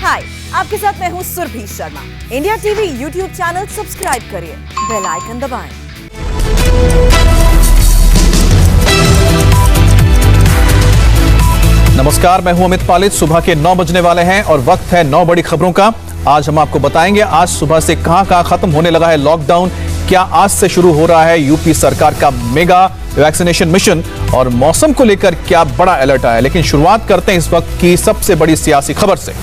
हाय, आपके साथ मैं हूँ Surabhi Sharma. India TV YouTube channel subscribe करिए, बेल आइकन दबाएं। नमस्कार, मैं हूं अमित पालित। सुबह के 9 बजने वाले हैं और वक्त है 9 बड़ी खबरों का। आज हम आपको बताएंगे आज सुबह से कहां खत्म होने लगा है लॉकडाउन, क्या आज से शुरू हो रहा है यूपी सरकार का मेगा वैक्सीनेशन मिशन और मौसम को लेकर क्या बड़ा अलर्ट आया। लेकिन शुरुआत करते हैं इस वक्त की सबसे बड़ी सियासी खबर से।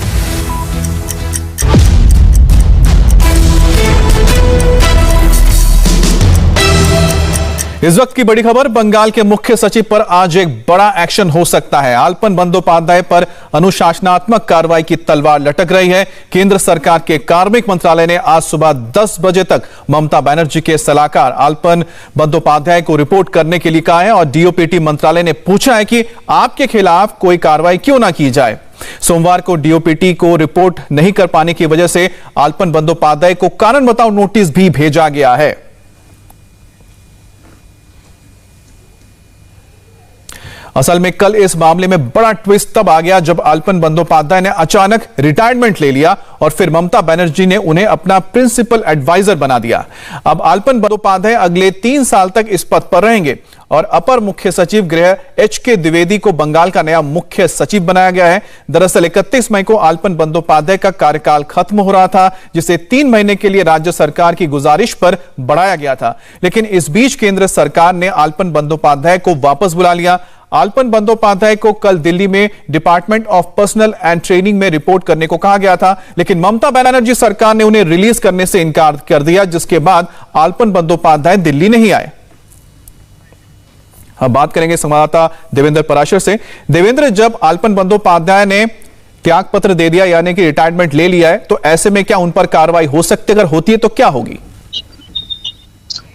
इस वक्त की बड़ी खबर, बंगाल के मुख्य सचिव पर आज एक बड़ा एक्शन हो सकता है। आलपन बंदोपाध्याय पर अनुशासनात्मक कार्रवाई की तलवार लटक रही है। केंद्र सरकार के कार्मिक मंत्रालय ने आज सुबह 10 बजे तक ममता बनर्जी के सलाहकार आलपन बंदोपाध्याय को रिपोर्ट करने के लिए कहा है और डीओपीटी मंत्रालय ने पूछा है कि आपके खिलाफ कोई कार्रवाई क्यों ना की जाए। सोमवार को डीओपीटी को रिपोर्ट नहीं कर पाने की वजह से आलपन बंदोपाध्याय को कारण बताओ नोटिस भी भेजा गया है। असल में कल इस मामले में बड़ा ट्विस्ट तब आ गया जब आलपन बंदोपाध्याय ने अचानक रिटायरमेंट ले लिया और फिर ममता बनर्जी ने उन्हें अपना प्रिंसिपल एडवाइजर बना दिया। अब आलपन बंदोपाध्याय अगले 3 साल तक इस पद पर रहेंगे और अपर मुख्य सचिव गृह एचके द्विवेदी को बंगाल का नया मुख्य सचिव बनाया गया है। दरअसल 31 मई को आलपन बंदोपाध्याय का कार्यकाल खत्म हो रहा था, जिसे 3 महीने के लिए राज्य सरकार की गुजारिश पर बढ़ाया गया था। लेकिन इस बीच केंद्र सरकार ने आलपन बंदोपाध्याय को वापस बुला लिया। आलपन बंदोपाध्याय को कल दिल्ली में department of personal and training में रिपोर्ट करने को कहा गया था, लेकिन ममता बनर्जी सरकार ने उन्हें रिलीज करने से इनकार कर दिया, जिसके बाद आलपन बंदोपाध्याय दिल्ली नहीं आए। अब बात करेंगे संवाददाता देवेंद्र पराशर से। देवेंद्र, जब आलपन बंदोपाध्याय ने त्याग पत्र दे दिया यानी कि रिटायरमेंट ले लिया है, तो ऐसे में क्या उन पर कार्रवाई हो सकती है? अगर होती है तो क्या होगी?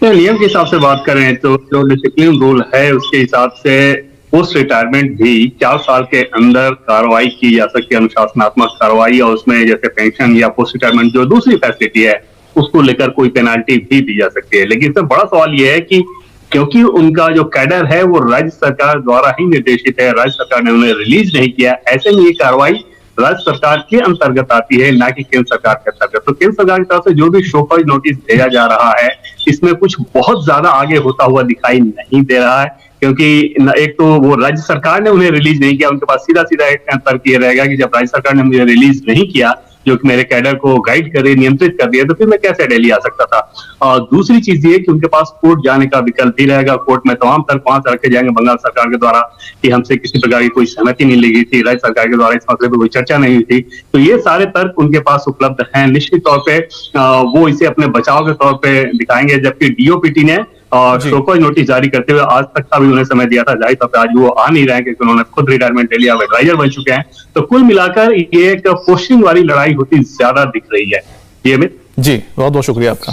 नियम के हिसाब से बात करें तो जो डिसिप्लिन रूल है उसके हिसाब से पोस्ट रिटायरमेंट भी 4 साल के अंदर कार्रवाई की जा सकती है, अनुशासनात्मक कार्रवाई, और उसमें जैसे पेंशन या पोस्ट रिटायरमेंट जो दूसरी फैसिलिटी है उसको लेकर कोई पेनाल्टी भी दी जा सकती है। लेकिन इसमें बड़ा सवाल यह है कि क्योंकि उनका जो कैडर है वो राज्य सरकार द्वारा ही निर्देशित है, राज्य सरकार ने उन्हें रिलीज नहीं किया, ऐसे में ये कार्रवाई राज्य सरकार के अंतर्गत आती है, ना कि केंद्र सरकार के अंतर्गत। तो केंद्र सरकार की तरफ से जो भी शोकॉज नोटिस भेजा जा रहा है इसमें कुछ बहुत ज्यादा आगे होता हुआ दिखाई नहीं दे रहा है, क्योंकि एक तो वो राज्य सरकार ने उन्हें रिलीज नहीं किया, उनके पास सीधा सीधा एक तर्क ये रहेगा कि जब राज्य सरकार ने मुझे रिलीज नहीं किया, जो कि मेरे कैडर को गाइड करे, नियंत्रित कर दिया, तो फिर मैं कैसे दिल्ली आ सकता था। और दूसरी चीज ये कि उनके पास कोर्ट जाने का विकल्प भी रहेगा। कोर्ट में तमाम तर्क वहां से रखे जाएंगे बंगाल सरकार के द्वारा कि हमसे किसी प्रकार की कोई सहमति नहीं ली गई थी, राज्य सरकार के द्वारा इस मसले पर कोई चर्चा नहीं हुई थी। तो ये सारे तर्क उनके पास उपलब्ध हैं। निश्चित तौर पर वो इसे अपने बचाव के तौर पर दिखाएंगे, जबकि डीओपीटी ने और शोकॉज नोटिस जारी करते हुए आज तक का भी उन्हें समय दिया था। जाहिर तौर पर आज वो आ नहीं रहे हैं क्योंकि उन्होंने खुद रिटायरमेंट ले लिया, एडवाइजर बन चुके हैं। तो कुल मिलाकर ये एक पोस्टिंग वाली लड़ाई होती ज्यादा दिख रही है। जी अमित जी, बहुत बहुत शुक्रिया आपका।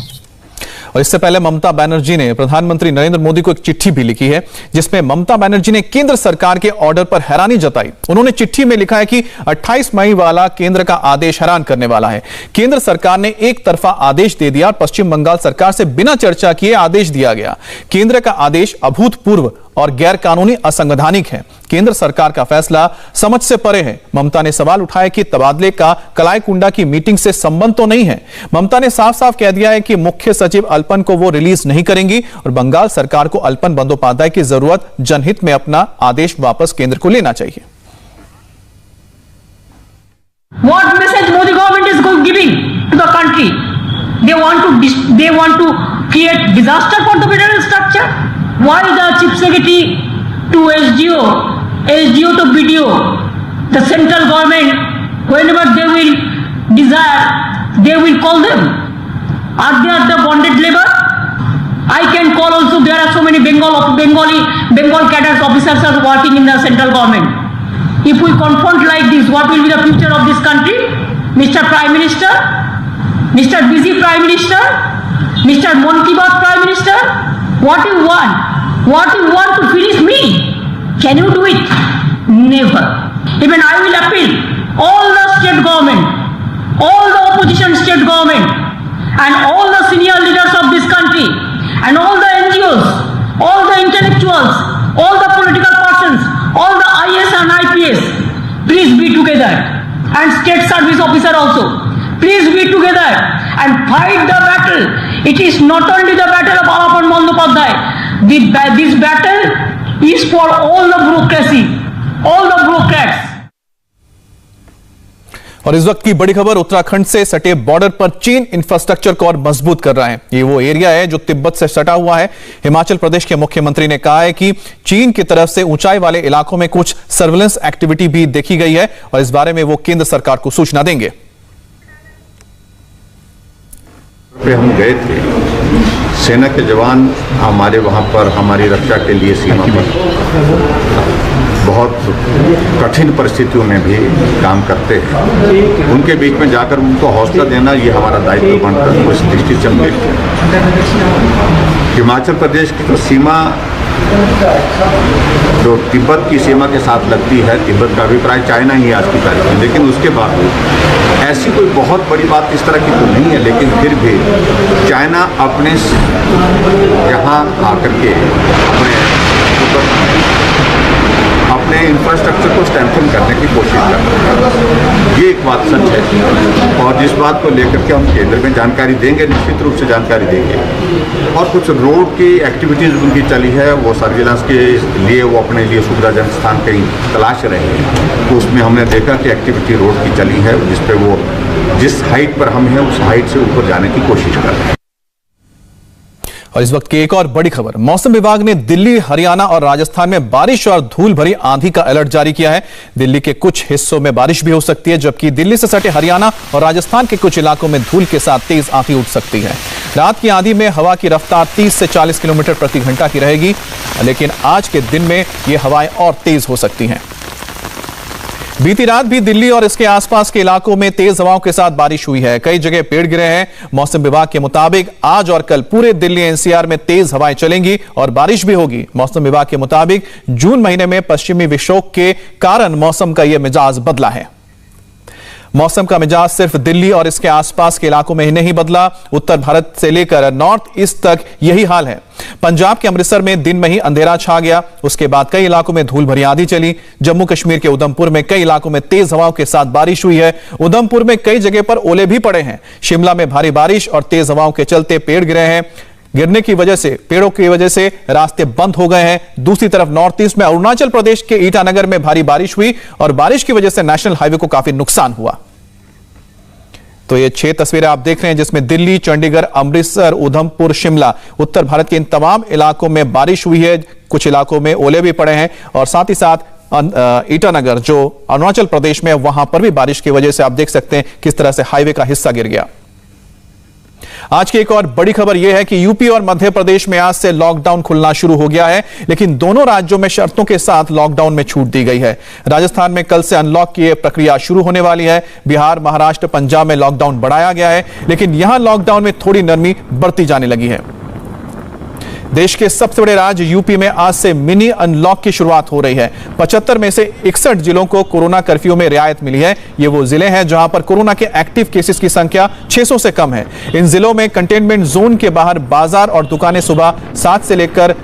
और इससे पहले ममता बनर्जी ने प्रधानमंत्री नरेंद्र मोदी को एक चिट्ठी भी लिखी है, जिसमें ममता बनर्जी ने केंद्र सरकार के ऑर्डर पर हैरानी जताई। उन्होंने चिट्ठी में लिखा है कि 28 मई वाला केंद्र का आदेश हैरान करने वाला है। केंद्र सरकार ने एक तरफा आदेश दे दिया और पश्चिम बंगाल सरकार से बिना चर्चा किए आदेश दिया गया। केंद्र का आदेश अभूतपूर्व और गैर कानूनी असंवैधानिक है। केंद्र सरकार का फैसला समझ से परे है। ममता ने सवाल उठाया कि तबादले का कलाईकुंडा की मीटिंग से संबंध तो नहीं है। ममता ने साफ साफ कह दिया है कि मुख्य सचिव अल्पन को वो रिलीज नहीं करेंगी और बंगाल सरकार को अल्पन बंदोपाध्याय की जरूरत जनहित में अपना आदेश वापस केंद्र को लेना चाहिए। What message Modi government is giving to the country? They want to create disaster for the federal structure. Why the chief secretary to SDO to BDO, the central government, whenever they will desire, they will call them. Are they at the bonded labor? I can call also. There are so many Bengal cadres officers are working in the central government. If we confront like this, what will be the future of this country? Mr. Prime Minister, Mr. Busy Prime Minister, Mr. Mon Ki Baat Prime Minister, what you want? What you want to finish me? Can you do it? Never. Even I will appeal all the state government, all the opposition state government, and all the senior leaders of this country, and all the NGOs, all the intellectuals, all the political persons, all the IAS and IPS, please be together. and state service officer also. Please be together and fight the battle. It is not only the battle of Alapan Bandyopadhyay. This battle is for all the bureaucracy, all the bureaucrats. और इस वक्त की बड़ी खबर उत्तराखंड से सटे border पर चीन इंफ्रास्ट्रक्चर को और मजबूत कर रहा है। ये वो एरिया है जो तिब्बत से सटा हुआ है। हिमाचल प्रदेश के मुख्यमंत्री ने कहा है कि चीन की तरफ से ऊंचाई वाले इलाकों में कुछ सर्विलेंस एक्टिविटी भी देखी गई है और इस बारे में वो केंद्र सरकार को सूचना देंगे। हम गए थे, सेना के जवान हमारे वहां पर हमारी रक्षा के लिए सीमा पर बहुत कठिन परिस्थितियों में भी काम करते हैं। उनके बीच में जाकर उनको हौसला देना ये हमारा दायित्व बनता है। उस दृष्टि से हम देखते हैं हिमाचल प्रदेश की तो सीमा जो तिब्बत की सीमा के साथ लगती है, तिब्बत का अभिप्राय चाइना ही आज की तारीख में, लेकिन उसके बावजूद ऐसी कोई बहुत बड़ी बात इस तरह की तो नहीं है, लेकिन फिर भी चाइना अपने यहाँ आकर के अपने इंफ्रास्ट्रक्चर को स्ट्रेंथन करने की कोशिश कर रहे हैं। ये एक बात सच है और जिस बात को लेकर के हम केंद्र में जानकारी देंगे, निश्चित रूप से जानकारी देंगे। और कुछ रोड की एक्टिविटीज़ उनकी चली है, वो सर्विलांस के लिए वो अपने लिए सुविधाजनक स्थान कहीं तलाश रहे हैं, तो उसमें हमने देखा कि एक्टिविटी रोड की चली है जिस पे वो जिस हाइट पर हम हैं उस हाइट से ऊपर जाने की कोशिश कर रहे हैं। और इस वक्त की एक और बड़ी खबर, मौसम विभाग ने दिल्ली, हरियाणा और राजस्थान में बारिश और धूल भरी आंधी का अलर्ट जारी किया है। दिल्ली के कुछ हिस्सों में बारिश भी हो सकती है, जबकि दिल्ली से सटे हरियाणा और राजस्थान के कुछ इलाकों में धूल के साथ तेज आंधी उठ सकती है। रात की आंधी में हवा की रफ्तार 30 से 40 किलोमीटर प्रति घंटा की रहेगी, लेकिन आज के दिन में ये हवाएं और तेज हो सकती हैं। बीती रात भी दिल्ली और इसके आसपास के इलाकों में तेज हवाओं के साथ बारिश हुई है। कई जगह पेड़ गिरे हैं। मौसम विभाग के मुताबिक आज और कल पूरे दिल्ली एनसीआर में तेज हवाएं चलेंगी और बारिश भी होगी। मौसम विभाग के मुताबिक जून महीने में पश्चिमी विक्षोभ के कारण मौसम का यह मिजाज बदला है। मौसम का मिजाज सिर्फ दिल्ली और इसके आसपास के इलाकों में ही नहीं बदला, उत्तर भारत से लेकर नॉर्थ ईस्ट तक यही हाल है। पंजाब के अमृतसर में दिन में ही अंधेरा छा गया, उसके बाद कई इलाकों में धूल भरी आंधी चली। जम्मू कश्मीर के उधमपुर में कई इलाकों में तेज हवाओं के साथ बारिश हुई है। उधमपुर में कई जगह पर ओले भी पड़े हैं। शिमला में भारी बारिश और तेज हवाओं के चलते पेड़ गिरे हैं। गिरने की वजह से, पेड़ों की वजह से रास्ते बंद हो गए हैं। दूसरी तरफ नॉर्थ ईस्ट में अरुणाचल प्रदेश के ईटानगर में भारी बारिश हुई और बारिश की वजह से नेशनल हाईवे को काफी नुकसान हुआ। तो ये 6 तस्वीरें आप देख रहे हैं जिसमें दिल्ली, चंडीगढ़, अमृतसर, उधमपुर, शिमला, उत्तर भारत के इन तमाम इलाकों में बारिश हुई है। कुछ इलाकों में ओले भी पड़े हैं और साथ ही साथ ईटानगर जो अरुणाचल प्रदेश में, वहां पर भी बारिश की वजह से आप देख सकते हैं किस तरह से हाईवे का हिस्सा गिर गया। आज की एक और बड़ी खबर यह है कि यूपी और मध्य प्रदेश में आज से लॉकडाउन खुलना शुरू हो गया है, लेकिन दोनों राज्यों में शर्तों के साथ लॉकडाउन में छूट दी गई है। राजस्थान में कल से अनलॉक की प्रक्रिया शुरू होने वाली है। बिहार, महाराष्ट्र, पंजाब में लॉकडाउन बढ़ाया गया है, लेकिन यहां लॉकडाउन में थोड़ी नरमी बरती जाने लगी है। देश के सबसे बड़े राज्य यूपी में आज से मिनी अनलॉक की शुरुआत हो रही है। 75 में से 61 जिलों को कोरोना कर्फ्यू में रियायत मिली है। ये वो जिले हैं जहां पर कोरोना के एक्टिव केसेस की संख्या 600 से कम है। इन जिलों में कंटेनमेंट जोन के बाहर बाजार और दुकानें सुबह 7 से लेकर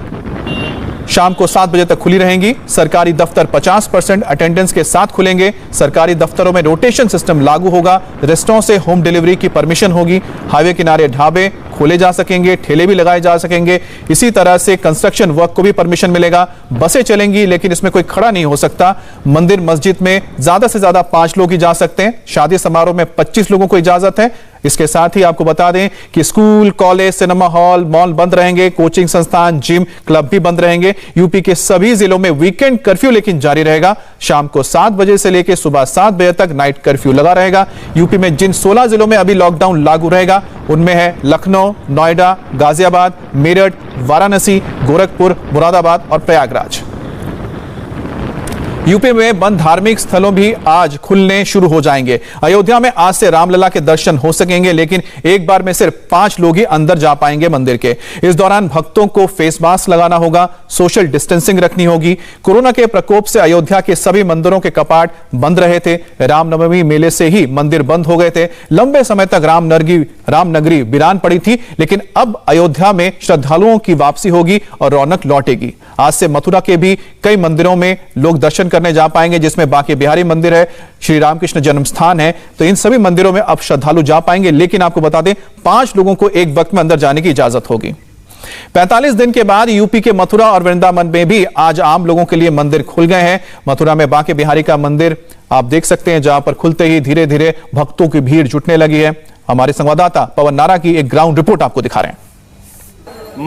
शाम को 7 बजे तक खुली रहेंगी। सरकारी दफ्तर 50% अटेंडेंस के साथ खुलेंगे। सरकारी दफ्तरों में रोटेशन सिस्टम लागू होगा। रेस्टोरेंट से होम डिलीवरी की परमिशन होगी। हाईवे किनारे ढाबे खोले जा सकेंगे, ठेले भी लगाए जा सकेंगे। इसी तरह से कंस्ट्रक्शन वर्क को भी परमिशन मिलेगा। बसें चलेंगी, लेकिन इसमें कोई खड़ा नहीं हो सकता। मंदिर, मस्जिद में ज्यादा से ज्यादा 5 लोग ही जा सकते हैं। शादी समारोह में 25 लोगों को इजाजत है। इसके साथ ही आपको बता दें कि school, college, cinema hall, mall बंद रहेंगे। कोचिंग संस्थान, जिम, क्लब भी बंद रहेंगे। यूपी के सभी जिलों में वीकेंड कर्फ्यू लेकिन जारी रहेगा। शाम को 7 बजे से लेकर सुबह 7 बजे तक नाइट कर्फ्यू लगा रहेगा। यूपी में जिन 16 जिलों में अभी लॉकडाउन लागू रहेगा उनमें है लखनऊ, नोएडा, गाजियाबाद, मेरठ, वाराणसी, गोरखपुर, मुरादाबाद और प्रयागराज। यूपी में बंद धार्मिक स्थलों भी आज खुलने शुरू हो जाएंगे। अयोध्या में आज से रामलला के दर्शन हो सकेंगे, लेकिन एक बार में सिर्फ 5 लोग ही अंदर जा पाएंगे मंदिर के। इस दौरान भक्तों को फेस मास्क लगाना होगा, सोशल डिस्टेंसिंग रखनी होगी। कोरोना के प्रकोप से अयोध्या के सभी मंदिरों के कपाट बंद रहे थे। रामनवमी मेले से ही मंदिर बंद हो गए थे। लंबे समय तक रामनगरी वीरान पड़ी थी, लेकिन अब अयोध्या में श्रद्धालुओं की वापसी होगी और रौनक लौटेगी। आज से मथुरा के भी कई मंदिरों में लोग दर्शन करने जा पाएंगे, जिसमें बांके बिहारी मंदिर है, श्री रामकृष्ण जन्म स्थान है। तो इन सभी मंदिरों में अब श्रद्धालु जा पाएंगे, लेकिन आपको बता दें 5 लोगों को एक वक्त में अंदर जाने की इजाजत होगी। 45 दिन के बाद यूपी के मथुरा और वृंदावन में भी आज आम लोगों के लिए मंदिर खुल गए हैं। मथुरा में बांके बिहारी का मंदिर आप देख सकते हैं, जहां पर खुलते ही धीरे धीरे भक्तों की भीड़ जुटने लगी है। हमारे संवाददाता पवन नारा की एक ग्राउंड रिपोर्ट आपको दिखा रहे हैं।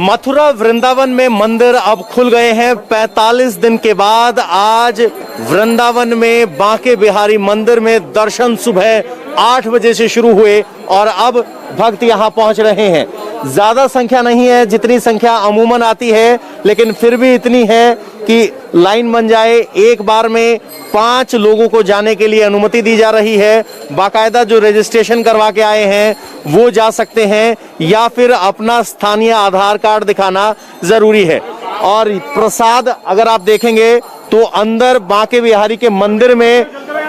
मथुरा वृंदावन में मंदिर अब खुल गए हैं। 45 दिन के बाद आज वृंदावन में बांके बिहारी मंदिर में दर्शन सुबह 8 बजे से शुरू हुए और अब भक्त यहां पहुंच रहे हैं। ज्यादा संख्या नहीं है जितनी संख्या अमूमन आती है, लेकिन फिर भी इतनी है कि लाइन बन जाए। एक बार में 5 लोगों को जाने के लिए अनुमति दी जा रही है। बाकायदा जो रजिस्ट्रेशन करवा के आए हैं वो जा सकते हैं, या फिर अपना स्थानीय आधार कार्ड दिखाना जरूरी है। और प्रसाद अगर आप देखेंगे तो अंदर बांके बिहारी के मंदिर में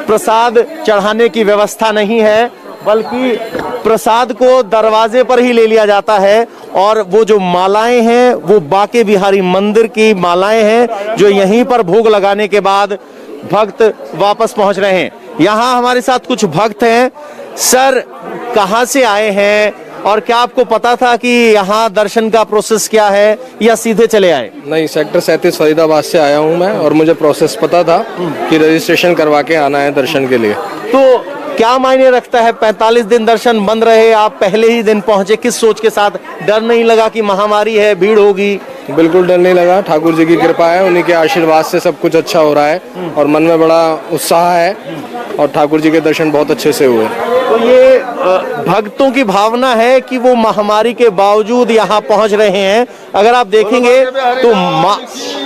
प्रसाद चढ़ाने की व्यवस्था नहीं है, बल्कि प्रसाद को दरवाजे पर ही ले लिया जाता है। और वो जो मालाएं हैं वो बांके बिहारी मंदिर की मालाएं हैं, जो यहीं पर भोग लगाने के बाद भक्त वापस पहुंच रहे हैं। यहाँ हमारे साथ कुछ भक्त हैं। सर, कहाँ से आए हैं और क्या आपको पता था कि यहाँ दर्शन का प्रोसेस क्या है, या सीधे चले आए? नहीं, सेक्टर 37 फरीदाबाद से आया हूँ मैं, और मुझे प्रोसेस पता था कि रजिस्ट्रेशन करवा के आना है दर्शन के लिए। तो क्या मायने रखता है 45 दिन दर्शन बंद रहे, आप पहले ही दिन पहुंचे, किस सोच के साथ? डर नहीं लगा कि महामारी है, भीड़ होगी? बिल्कुल डर नहीं लगा, ठाकुर जी की कृपा है, उन्हीं के आशीर्वाद से सब कुछ अच्छा हो रहा है और मन में बड़ा उत्साह है और ठाकुर जी के दर्शन बहुत अच्छे से हुए। तो ये भक्तों की भावना है कि वो महामारी के बावजूद यहाँ पहुंच रहे हैं। अगर आप देखेंगे तो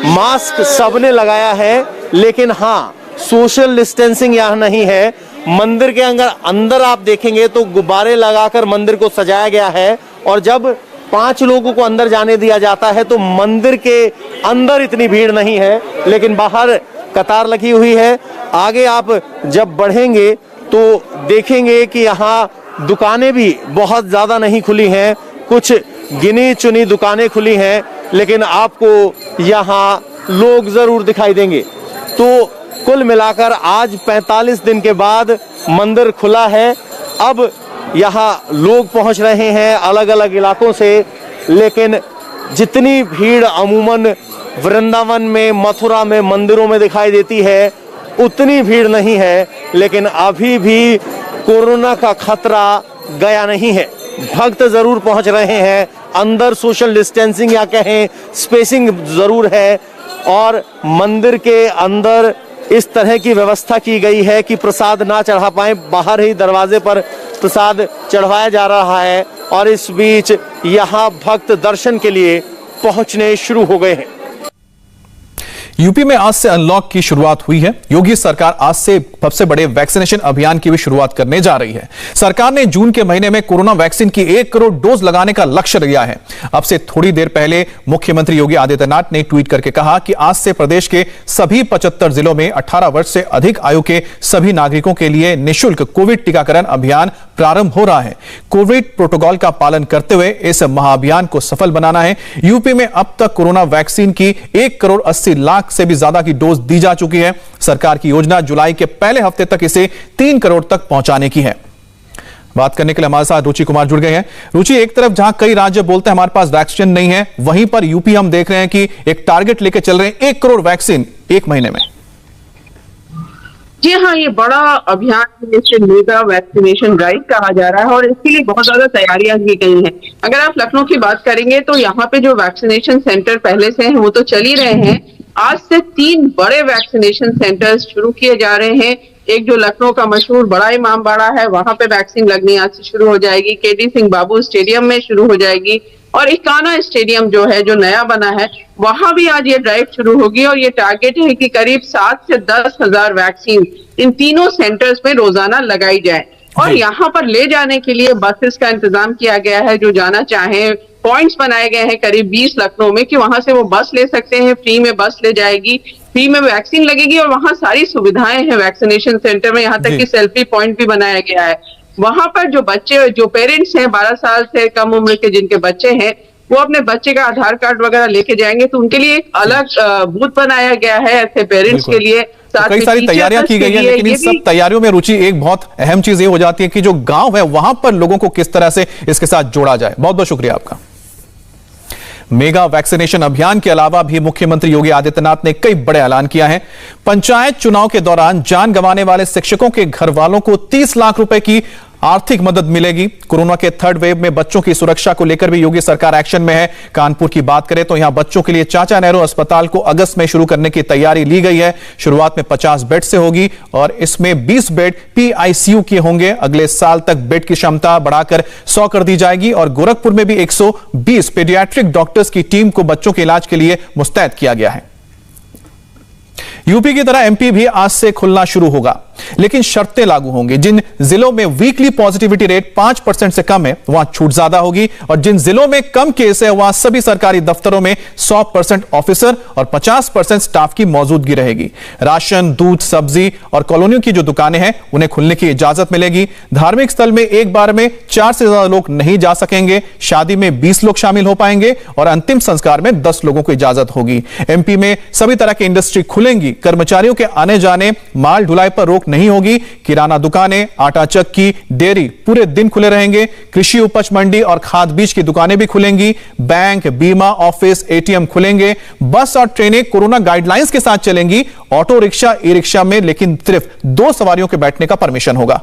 मास्क सबने लगाया है, लेकिन हाँ, सोशल डिस्टेंसिंग यहाँ नहीं है। मंदिर के अंदर आप देखेंगे तो गुब्बारे लगाकर मंदिर को सजाया गया है, और जब 5 लोगों को अंदर जाने दिया जाता है तो मंदिर के अंदर इतनी भीड़ नहीं है, लेकिन बाहर कतार लगी हुई है। आगे आप जब बढ़ेंगे तो देखेंगे कि यहाँ दुकानें भी बहुत ज्यादा नहीं खुली हैं, कुछ गिनी चुनी दुकानें खुली हैं, लेकिन आपको यहाँ लोग जरूर दिखाई देंगे। तो कुल मिलाकर आज 45 दिन के बाद मंदिर खुला है। अब यहाँ लोग पहुंच रहे हैं अलग अलग इलाकों से, लेकिन जितनी भीड़ अमूमन वृंदावन में, मथुरा में, मंदिरों में दिखाई देती है उतनी भीड़ नहीं है। लेकिन अभी भी कोरोना का खतरा गया नहीं है। भक्त जरूर पहुंच रहे हैं, अंदर सोशल डिस्टेंसिंग या कहें स्पेसिंग जरूर है, और मंदिर के अंदर इस तरह की व्यवस्था की गई है कि प्रसाद ना चढ़ा पाए, बाहर ही दरवाजे पर प्रसाद चढ़वाया जा रहा है। और इस बीच यहाँ भक्त दर्शन के लिए पहुंचने शुरू हो गए हैं। यूपी में आज से अनलॉक की शुरुआत हुई है। योगी सरकार आज से सबसे बड़े वैक्सीनेशन अभियान की भी शुरुआत करने जा रही है। सरकार ने जून के महीने में कोरोना वैक्सीन की 1 करोड़ डोज लगाने का लक्ष्य लिया है। अब से थोड़ी देर पहले मुख्यमंत्री योगी आदित्यनाथ ने ट्वीट करके कहा कि आज से प्रदेश के सभी 75 जिलों में 18 वर्ष से अधिक आयु के सभी नागरिकों के लिए निःशुल्क कोविड टीकाकरण अभियान प्रारंभ हो रहा है। कोविड प्रोटोकॉल का पालन करते हुए इस महाअभियान को सफल बनाना है। यूपी में अब तक कोरोना वैक्सीन की 1 करोड़ 80 लाख से भी ज्यादा की डोज दी जा चुकी है। सरकार की योजना जुलाई के पहले हफ्ते तक इसे 3 करोड़ तक पहुंचाने की है। बात करने के लिए हमारे साथ रुचि कुमार जुड़ गए हैं। रुचि, एक तरफ जहां कई राज्य बोलते हैं हमारे पास वैक्सीन नहीं है, वहीं पर यूपी हम देख रहे हैं कि एक टारगेट लेके चल रहे हैं 1 करोड़ वैक्सीन 1 महीने में। जी हाँ, ये बड़ा अभियान मेगा वैक्सीनेशन ड्राइव कहा जा रहा है और इसके लिए बहुत ज्यादा तैयारियां की गई हैं। अगर आप लखनऊ की बात करेंगे तो यहाँ पे जो वैक्सीनेशन सेंटर पहले से हैं वो तो चल ही रहे हैं। आज से 3 बड़े वैक्सीनेशन सेंटर्स शुरू किए जा रहे हैं। एक जो लखनऊ का मशहूर बड़ा इमामबाड़ा है, वहां पे वैक्सीन लगनी आज से शुरू हो जाएगी। केडी सिंह बाबू स्टेडियम में शुरू हो जाएगी, और इकाना स्टेडियम जो है, जो नया बना है, वहां भी आज ये ड्राइव शुरू होगी। और ये टारगेट है कि करीब 7 से 10 हजार वैक्सीन इन तीनों सेंटर्स में रोजाना लगाई जाए। और यहाँ पर ले जाने के लिए बसेस का इंतजाम किया गया है। जो जाना चाहें, पॉइंट्स बनाए गए हैं करीब 20 लखनऊ में, कि वहां से वो बस ले सकते हैं। फ्री में बस ले जाएगी, फ्री में वैक्सीन लगेगी, और वहां सारी सुविधाएं हैं वैक्सीनेशन सेंटर में। यहाँ तक कि सेल्फी पॉइंट भी बनाया गया है। वहां पर जो बच्चे, जो पेरेंट्स हैं 12 साल से कम उम्र के जिनके बच्चे हैं, वो अपने बच्चे का आधार कार्ड वगैरह लेके जाएंगे, तो उनके लिए एक अलग बूथ बनाया गया है ऐसे पेरेंट्स के लिए। तो कई सारी तैयारियां की गई है, लेकिन इन सब तैयारियों में रुचि एक बहुत अहम चीज ये हो जाती है कि जो गांव है वहां पर लोगों को किस तरह से इसके साथ जोड़ा जाए। बहुत बहुत शुक्रिया आपका। मेगा वैक्सीनेशन अभियान के अलावा भी मुख्यमंत्री योगी आदित्यनाथ ने कई बड़े ऐलान किया है। पंचायत चुनाव के दौरान जान गंवाने वाले शिक्षकों के घर वालों को 30 लाख रुपए की आर्थिक मदद मिलेगी। कोरोना के थर्ड वेव में बच्चों की सुरक्षा को लेकर भी योगी सरकार एक्शन में है। कानपुर की बात करें तो यहां बच्चों के लिए चाचा नेहरू अस्पताल को अगस्त में शुरू करने की तैयारी ली गई है। शुरुआत में 50 बेड से होगी और इसमें 20 बेड PICU के होंगे। अगले साल तक बेड की क्षमता बढ़ाकर 100 कर दी जाएगी और गोरखपुर में भी 120 पीडियाट्रिक डॉक्टर्स की टीम को बच्चों के इलाज के लिए मुस्तैद किया गया है। यूपी की तरह MP भी आज से खुलना शुरू होगा, लेकिन शर्तें लागू होंगी। जिन जिलों में वीकली पॉजिटिविटी रेट 5% से कम है वहां छूट ज्यादा होगी और जिन जिलों में कम केस है वहां सभी सरकारी दफ्तरों में 100% ऑफिसर और 50% स्टाफ की मौजूदगी रहेगी। राशन, दूध, सब्जी और कॉलोनियों की जो दुकानें हैं उन्हें खुलने की इजाजत मिलेगी। धार्मिक स्थल में एक बार में 4 से ज्यादा लोग नहीं जा सकेंगे। शादी में 20 लोग शामिल हो पाएंगे और अंतिम संस्कार में 10 लोगों को इजाजत होगी। MP में सभी तरह की इंडस्ट्री खुलेंगी। कर्मचारियों के आने जाने, माल ढुलाई पर रोक नहीं होगी। किराना दुकानें, आटा चक्की, डेयरी पूरे दिन खुले रहेंगे। कृषि उपज मंडी और खाद बीज की दुकानें भी खुलेंगी। बैंक, बीमा, ऑफिस, ATM खुलेंगे। बस और ट्रेनें कोरोना गाइडलाइंस के साथ चलेंगी। ऑटो रिक्शा, ई-रिक्शा में लेकिन सिर्फ 2 सवारियों के बैठने का परमिशन होगा।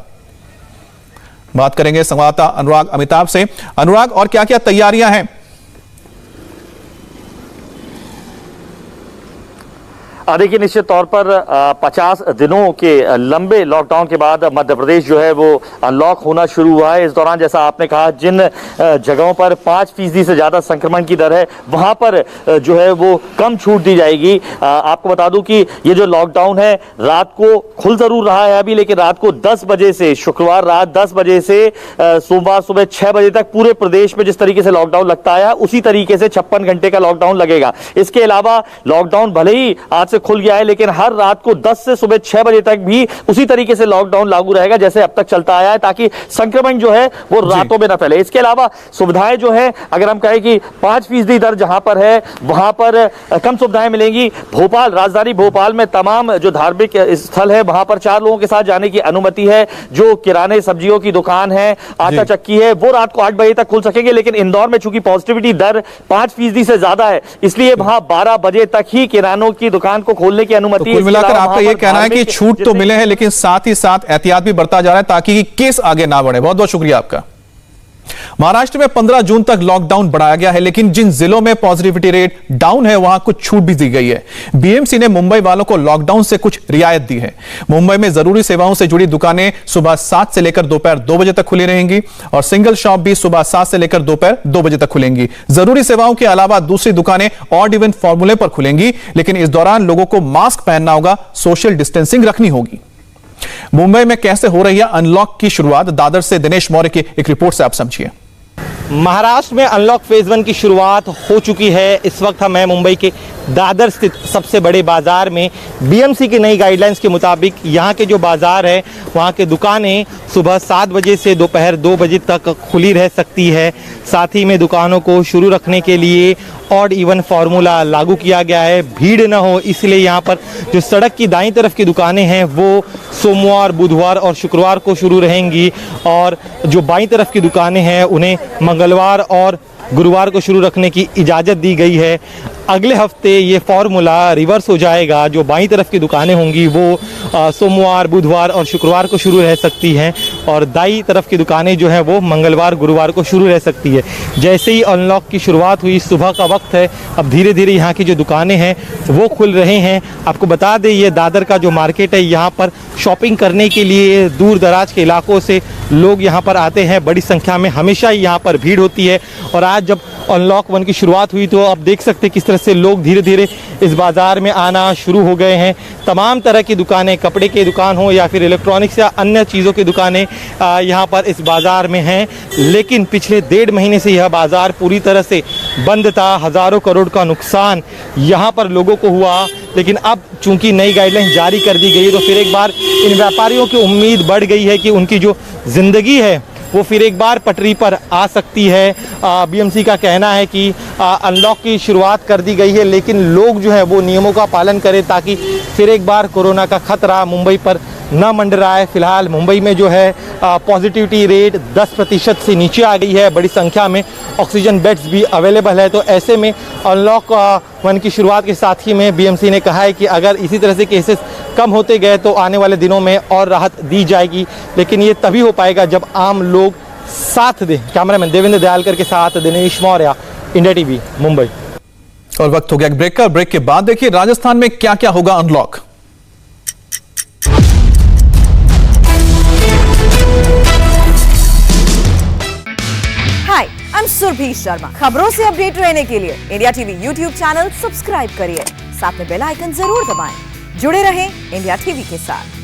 बात करेंगे संवाददाता अनुराग अमिताभ से। अनुराग, और क्या क्या तैयारियां हैं? देखिए, निश्चित तौर पर 50 दिनों के लंबे लॉकडाउन के बाद मध्य प्रदेश जो है वो अनलॉक होना शुरू हुआ है। इस दौरान जैसा आपने कहा, जिन जगहों पर 5% से ज़्यादा संक्रमण की दर है वहाँ पर जो है वो कम छूट दी जाएगी। आपको बता दूं कि ये जो लॉकडाउन है रात को खुल ज़रूर रहा है अभी, लेकिन रात को 10 बजे से, शुक्रवार रात 10 बजे से सोमवार सुबह 6 बजे तक पूरे प्रदेश में जिस तरीके से लॉकडाउन लगता है उसी तरीके से 56 घंटे का लॉकडाउन लगेगा। इसके अलावा लॉकडाउन भले ही आज खुल गया है, लेकिन हर रात को 10 से सुबह 6 बजे तक भी उसी तरीके से लॉकडाउन लागू रहेगा जैसे अब तक चलता आया है, ताकि संक्रमण जो है वो रातों में न फैले। इसके अलावा सुविधाएं जो है, अगर हम कहें कि 5% दर जहां पर है वहां पर कम सुविधाएं मिलेंगी। भोपाल, राजधानी भोपाल में तमाम जो धार्मिक स्थल है वहां पर 4 लोगों के साथ जाने की अनुमति है। जो किराने सब्जियों की दुकान है, आटा चक्की है, वो रात को 8 बजे तक खुल सकेंगे। लेकिन इंदौर में चूंकि पॉजिटिविटी दर 5% से ज्यादा है, इसलिए वहां 12 बजे तक ही किरानों की दुकान को खोलने की अनुमति। तो कुल मिलाकर आपका यह कहना है कि छूट तो मिले हैं, लेकिन साथ ही साथ एहतियात भी बरता जा रहा है ताकि केस आगे ना बढ़े। बहुत बहुत शुक्रिया आपका। महाराष्ट्र में 15 जून तक लॉकडाउन बढ़ाया गया है, लेकिन जिन जिलों में पॉजिटिविटी रेट डाउन है वहां कुछ छूट भी दी गई है। BMC ने मुंबई वालों को लॉकडाउन से कुछ रियायत दी है। मुंबई में जरूरी सेवाओं से जुड़ी दुकानें सुबह 7 से लेकर दोपहर 2 बजे तक खुली रहेंगी और सिंगल शॉप भी सुबह 7 से लेकर दोपहर 2 बजे तक खुलेंगी। जरूरी सेवाओं के अलावा दूसरी दुकानें ऑड इवन फॉर्मूले पर खुलेंगी, लेकिन इस दौरान लोगों को मास्क पहनना होगा, सोशल डिस्टेंसिंग रखनी होगी। मुंबई में कैसे हो रही है अनलॉक की शुरुआत, दादर से दिनेश मौर्य की एक रिपोर्ट से आप समझिए। महाराष्ट्र में अनलॉक फेज 1 की शुरुआत हो चुकी है। इस वक्त हम हैं मुंबई के दादर स्थित सबसे बड़े बाजार में। BMC की नई गाइडलाइंस के मुताबिक यहाँ के जो बाजार है वहाँ के दुकानें सुबह 7 बजे से दोपहर 2 बजे तक खुली रह सकती है। साथ ही में दुकानों को शुरू रखने के लिए ऑड इवन फार्मूला लागू किया गया है। भीड़ न हो इसलिए यहाँ पर जो सड़क की दाईं तरफ की दुकानें हैं वो सोमवार, बुधवार और शुक्रवार को शुरू रहेंगी और जो बाईं तरफ की दुकानें हैं उन्हें मंगलवार और गुरुवार को शुरू रखने की इजाज़त दी गई है। अगले हफ्ते ये फार्मूला रिवर्स हो जाएगा। जो बाईं तरफ की दुकानें होंगी वो सोमवार, बुधवार और शुक्रवार को शुरू रह सकती हैं और दाईं तरफ की दुकानें जो हैं वो मंगलवार, गुरुवार को शुरू रह सकती है। जैसे ही अनलॉक की शुरुआत हुई, सुबह का वक्त है, अब धीरे धीरे यहाँ की जो दुकानें हैं वो खुल रहे हैं। आपको बता दें, ये दादर का जो मार्केट है यहाँ पर शॉपिंग करने के लिए दूर दराज के इलाकों से लोग यहाँ पर आते हैं बड़ी संख्या में। हमेशा ही यहाँ पर भीड़ होती है और आज जब अनलॉक 1 की शुरुआत हुई तो आप देख सकते हैं किस तरह से लोग धीरे धीरे इस बाज़ार में आना शुरू हो गए हैं। तमाम तरह की दुकानें, कपड़े की दुकान हो या फिर इलेक्ट्रॉनिक्स या अन्य चीज़ों की दुकानें यहाँ पर इस बाज़ार में हैं। लेकिन पिछले 1.5 महीने से यह बाज़ार पूरी तरह से बंद था, हज़ारों करोड़ का नुकसान यहाँ पर लोगों को हुआ। लेकिन अब चूंकि नई गाइडलाइन जारी कर दी गई है तो फिर एक बार इन व्यापारियों की उम्मीद बढ़ गई है कि उनकी जो ज़िंदगी है वो फिर एक बार पटरी पर आ सकती है। बीएमसी का कहना है कि अनलॉक की शुरुआत कर दी गई है, लेकिन लोग जो है वो नियमों का पालन करें ताकि फिर एक बार कोरोना का खतरा मुंबई पर न मंडराए। फिलहाल मुंबई में जो है पॉजिटिविटी रेट 10% से नीचे आ गई है, बड़ी संख्या में ऑक्सीजन बेड्स भी अवेलेबल है। तो ऐसे में अनलॉक 1 की शुरुआत के साथ ही में बीएमसी ने कहा है कि अगर इसी तरह से केसेस कम होते गए तो आने वाले दिनों में और राहत दी जाएगी, लेकिन ये तभी हो पाएगा जब आम लोग साथ दें। कैमरामैन देवेंद्र दयालकर के साथ दिनेश मौर्य, इंडिया टीवी, मुंबई। और वक्त हो गया ब्रेक का। ब्रेक के बाद देखिए राजस्थान में क्या क्या होगा unlock. Hi, I am Surabhi Sharma. खबरों से अपडेट रहने के लिए India TV YouTube channel subscribe करिए, साथ में बेल आइकन जरूर दबाएं। जुड़े रहें इंडिया टीवी के साथ।